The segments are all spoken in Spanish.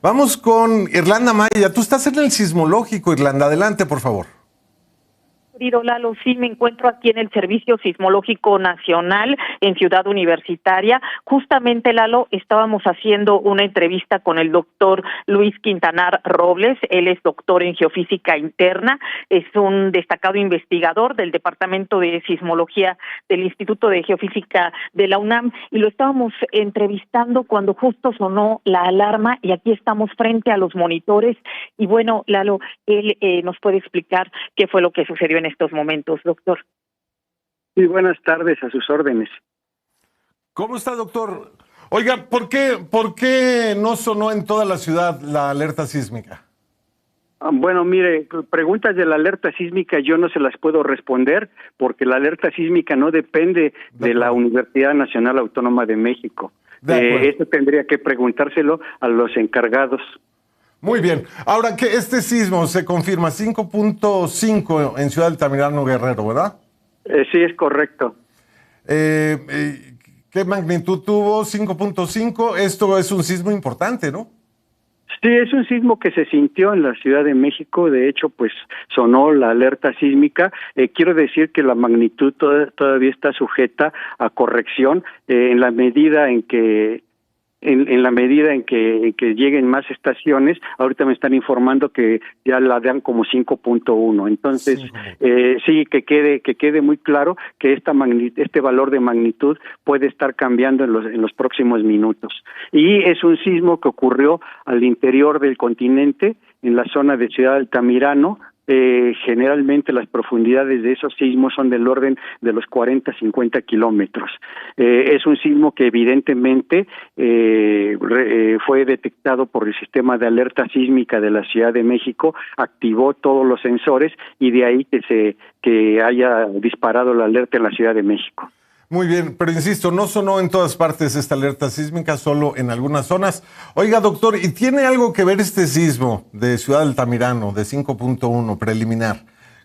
Vamos con Irlanda Maya. Tú estás en el sismológico, Irlanda. Adelante, por favor. Querido Lalo, sí, me encuentro aquí en el Servicio Sismológico Nacional en Ciudad Universitaria. Justamente, Lalo, estábamos haciendo una entrevista con el doctor Luis Quintanar Robles. Él es doctor en geofísica interna, es un destacado investigador del Departamento de Sismología del Instituto de Geofísica de la UNAM, y lo estábamos entrevistando cuando justo sonó la alarma, y aquí estamos frente a los monitores. Y bueno, Lalo, él nos puede explicar qué fue lo que sucedió en estos momentos, doctor. Sí, buenas tardes, a sus órdenes. ¿Cómo está, doctor? Oiga, ¿por qué no sonó en toda la ciudad la alerta sísmica? Bueno, mire, preguntas de la alerta sísmica yo no se las puedo responder porque la alerta sísmica no depende de la Universidad Nacional Autónoma de México. Eso tendría que preguntárselo a los encargados. Muy bien. Ahora que este sismo se confirma 5.5 en Ciudad Altamirano, Guerrero, ¿verdad? Sí, es correcto. ¿Qué magnitud tuvo? 5.5. Esto es un sismo importante, ¿no? Sí, es un sismo que se sintió en la Ciudad de México. De hecho, pues sonó la alerta sísmica. Quiero decir que la magnitud todavía está sujeta a corrección en la medida en que lleguen más estaciones. Ahorita me están informando que ya la dan como 5.1. Entonces, sí, que quede muy claro que este valor de magnitud puede estar cambiando en los próximos minutos. Y es un sismo que ocurrió al interior del continente, en la zona de Ciudad Altamirano. Generalmente las profundidades de esos sismos son del orden de los 40-50 kilómetros. Es un sismo que evidentemente fue detectado por el sistema de alerta sísmica de la Ciudad de México, activó todos los sensores y de ahí que haya disparado la alerta en la Ciudad de México. Muy bien, pero insisto, no sonó en todas partes esta alerta sísmica, solo en algunas zonas. Oiga, doctor, ¿y tiene algo que ver este sismo de Ciudad Altamirano de 5.1 preliminar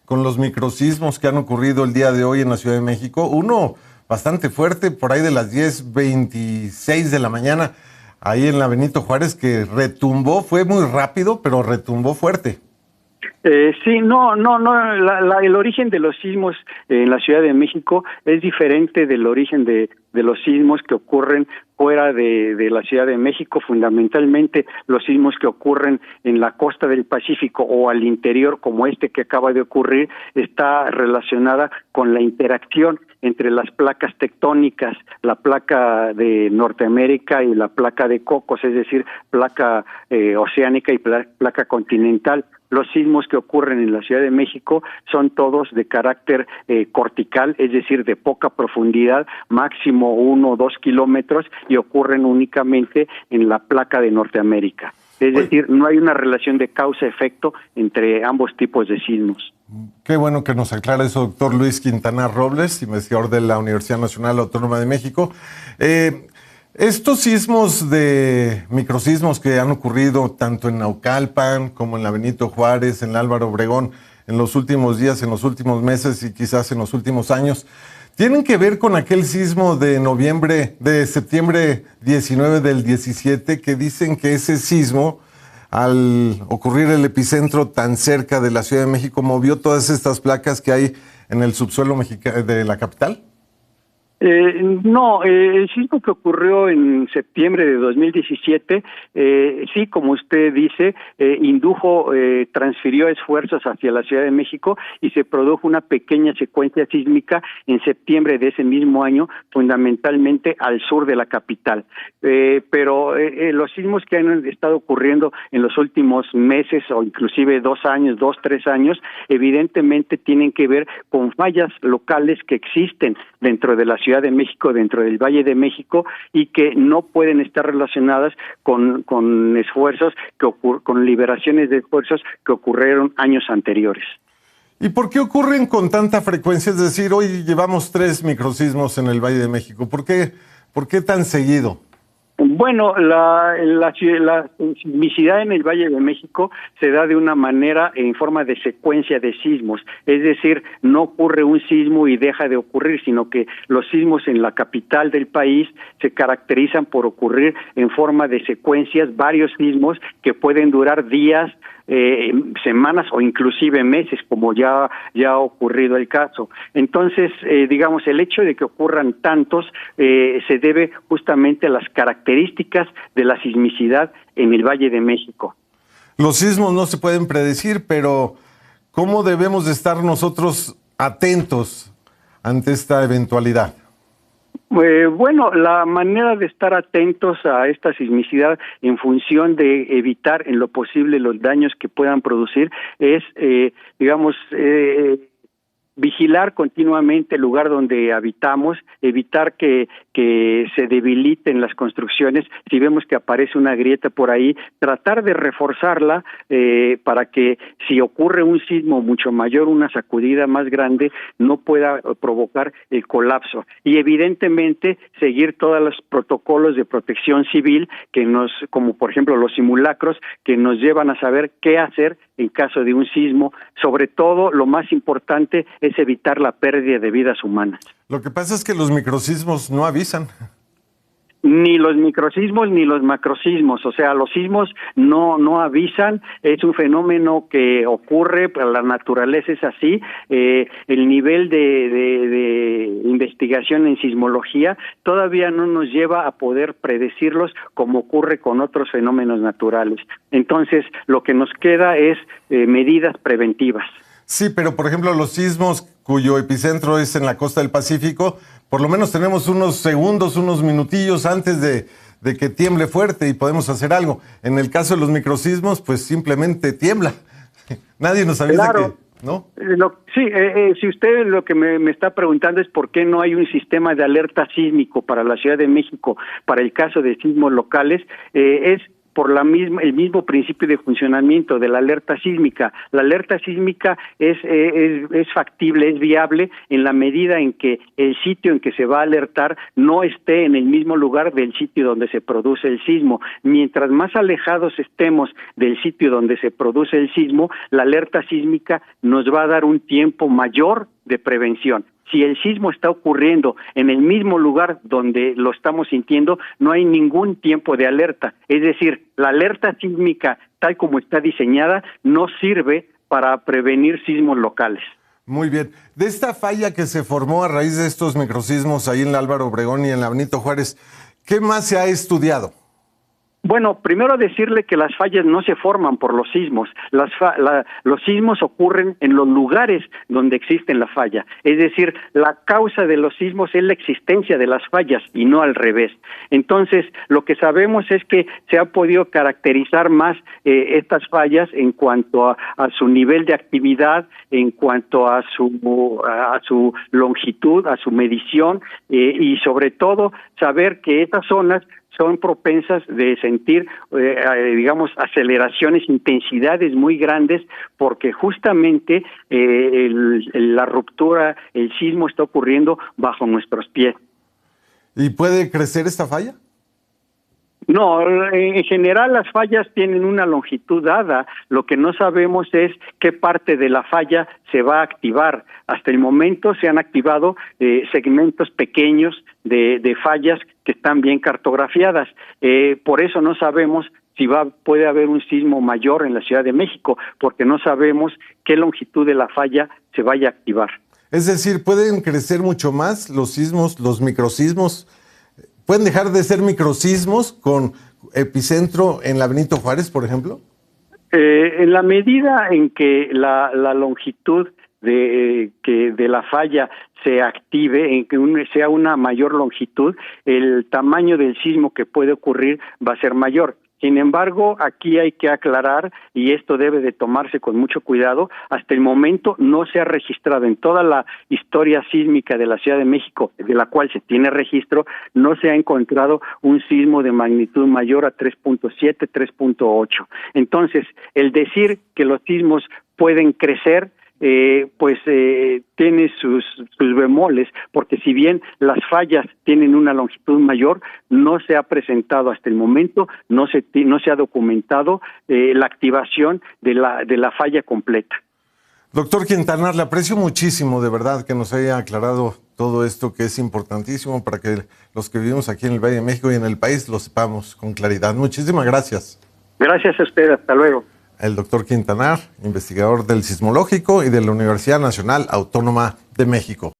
con los microsismos que han ocurrido el día de hoy en la Ciudad de México? Uno bastante fuerte, por ahí de las 10:26 de la mañana, ahí en la Benito Juárez, que retumbó, fue muy rápido, pero retumbó fuerte. Sí, el origen de los sismos en la Ciudad de México es diferente del origen de los sismos que ocurren fuera de la Ciudad de México. Fundamentalmente los sismos que ocurren en la costa del Pacífico o al interior, como este que acaba de ocurrir, está relacionada con la interacción entre las placas tectónicas, la placa de Norteamérica y la placa de Cocos, es decir, placa oceánica y placa continental. Los sismos que ocurren en la Ciudad de México son todos de carácter cortical, es decir, de poca profundidad, máximo 1 o 2 kilómetros, y ocurren únicamente en la placa de Norteamérica. Es decir, no hay una relación de causa-efecto entre ambos tipos de sismos. Qué bueno que nos aclara eso, doctor Luis Quintanar Robles, investigador de la Universidad Nacional Autónoma de México. Estos sismos de microsismos que han ocurrido tanto en Naucalpan como en la Benito Juárez, en la Álvaro Obregón, en los últimos días, en los últimos meses y quizás en los últimos años, ¿tienen que ver con aquel sismo de septiembre 19 del 17, que dicen que ese sismo, al ocurrir el epicentro tan cerca de la Ciudad de México, movió todas estas placas que hay en el subsuelo de la capital? No, el sismo que ocurrió en septiembre de 2017, sí, como usted dice, transfirió esfuerzos hacia la Ciudad de México y se produjo una pequeña secuencia sísmica en septiembre de ese mismo año, fundamentalmente al sur de la capital. Pero los sismos que han estado ocurriendo en los últimos meses o inclusive 2 años, 3 años, evidentemente tienen que ver con fallas locales que existen dentro de la Ciudad de México, dentro del Valle de México, y que no pueden estar relacionadas con esfuerzos, con liberaciones de esfuerzos que ocurrieron años anteriores. ¿Y por qué ocurren con tanta frecuencia? Es decir, hoy llevamos 3 microsismos en el Valle de México. ¿Por qué tan seguido? Bueno, la sismicidad en el Valle de México se da de una manera en forma de secuencia de sismos, es decir, no ocurre un sismo y deja de ocurrir, sino que los sismos en la capital del país se caracterizan por ocurrir en forma de secuencias, varios sismos que pueden durar días, semanas o inclusive meses, como ya ha ocurrido el caso. Entonces, digamos, el hecho de que ocurran tantos se debe justamente a las características de la sismicidad en el Valle de México. Los sismos no se pueden predecir, pero ¿cómo debemos de estar nosotros atentos ante esta eventualidad? Bueno, la manera de estar atentos a esta sismicidad en función de evitar en lo posible los daños que puedan producir es, vigilar continuamente el lugar donde habitamos, evitar que se debiliten las construcciones. Si vemos que aparece una grieta por ahí, tratar de reforzarla para que si ocurre un sismo mucho mayor, una sacudida más grande, no pueda provocar el colapso. Y evidentemente seguir todos los protocolos de protección civil como por ejemplo los simulacros, que nos llevan a saber qué hacer en caso de un sismo. Sobre todo, lo más importante es evitar la pérdida de vidas humanas. Lo que pasa es que los microsismos no avisan. Ni los microsismos ni los macrosismos, o sea, los sismos no avisan, es un fenómeno que ocurre, pero la naturaleza es así. El nivel de investigación en sismología todavía no nos lleva a poder predecirlos como ocurre con otros fenómenos naturales. Entonces, lo que nos queda es medidas preventivas. Sí, pero por ejemplo los sismos cuyo epicentro es en la costa del Pacífico, por lo menos tenemos unos segundos, unos minutillos antes de que tiemble fuerte y podemos hacer algo. En el caso de los microsismos, pues simplemente tiembla. Nadie nos avisa claro. que, ¿no? Si usted lo que me está preguntando es por qué no hay un sistema de alerta sísmico para la Ciudad de México para el caso de sismos locales, es por el mismo principio de funcionamiento de la alerta sísmica. La alerta sísmica es factible, es viable en la medida en que el sitio en que se va a alertar no esté en el mismo lugar del sitio donde se produce el sismo. Mientras más alejados estemos del sitio donde se produce el sismo, la alerta sísmica nos va a dar un tiempo mayor de prevención. Si el sismo está ocurriendo en el mismo lugar donde lo estamos sintiendo, no hay ningún tiempo de alerta. Es decir, la alerta sísmica, tal como está diseñada, no sirve para prevenir sismos locales. Muy bien. De esta falla que se formó a raíz de estos microsismos ahí en la Álvaro Obregón y en la Benito Juárez, ¿qué más se ha estudiado? Bueno, primero decirle que las fallas no se forman por los sismos. Los sismos ocurren en los lugares donde existen la falla. Es decir, la causa de los sismos es la existencia de las fallas y no al revés. Entonces, lo que sabemos es que se ha podido caracterizar más estas fallas en cuanto a su nivel de actividad, en cuanto a su longitud, a su medición y sobre todo saber que estas zonas son propensas de sentir, aceleraciones, intensidades muy grandes, porque justamente la ruptura, el sismo está ocurriendo bajo nuestros pies. ¿Y puede crecer esta falla? No, en general las fallas tienen una longitud dada. Lo que no sabemos es qué parte de la falla se va a activar. Hasta el momento se han activado segmentos pequeños de fallas que están bien cartografiadas. Por eso no sabemos si puede haber un sismo mayor en la Ciudad de México, porque no sabemos qué longitud de la falla se vaya a activar. Es decir, ¿pueden crecer mucho más los sismos, los microsismos? ¿Pueden dejar de ser microsismos con epicentro en la Benito Juárez, por ejemplo? En la medida en que la longitud de la falla se active, en que sea una mayor longitud, el tamaño del sismo que puede ocurrir va a ser mayor. Sin embargo, aquí hay que aclarar, y esto debe de tomarse con mucho cuidado, hasta el momento no se ha registrado en toda la historia sísmica de la Ciudad de México, de la cual se tiene registro, no se ha encontrado un sismo de magnitud mayor a 3.7, 3.8. Entonces, el decir que los sismos pueden crecer tiene sus bemoles, porque si bien las fallas tienen una longitud mayor, no se ha presentado hasta el momento, no se ha documentado la activación de la falla completa. Doctor Quintanar, le aprecio muchísimo, de verdad, que nos haya aclarado todo esto que es importantísimo para que los que vivimos aquí en el Valle de México y en el país lo sepamos con claridad. Muchísimas gracias. Gracias a usted, hasta luego. El doctor Quintanar, investigador del Sismológico y de la Universidad Nacional Autónoma de México.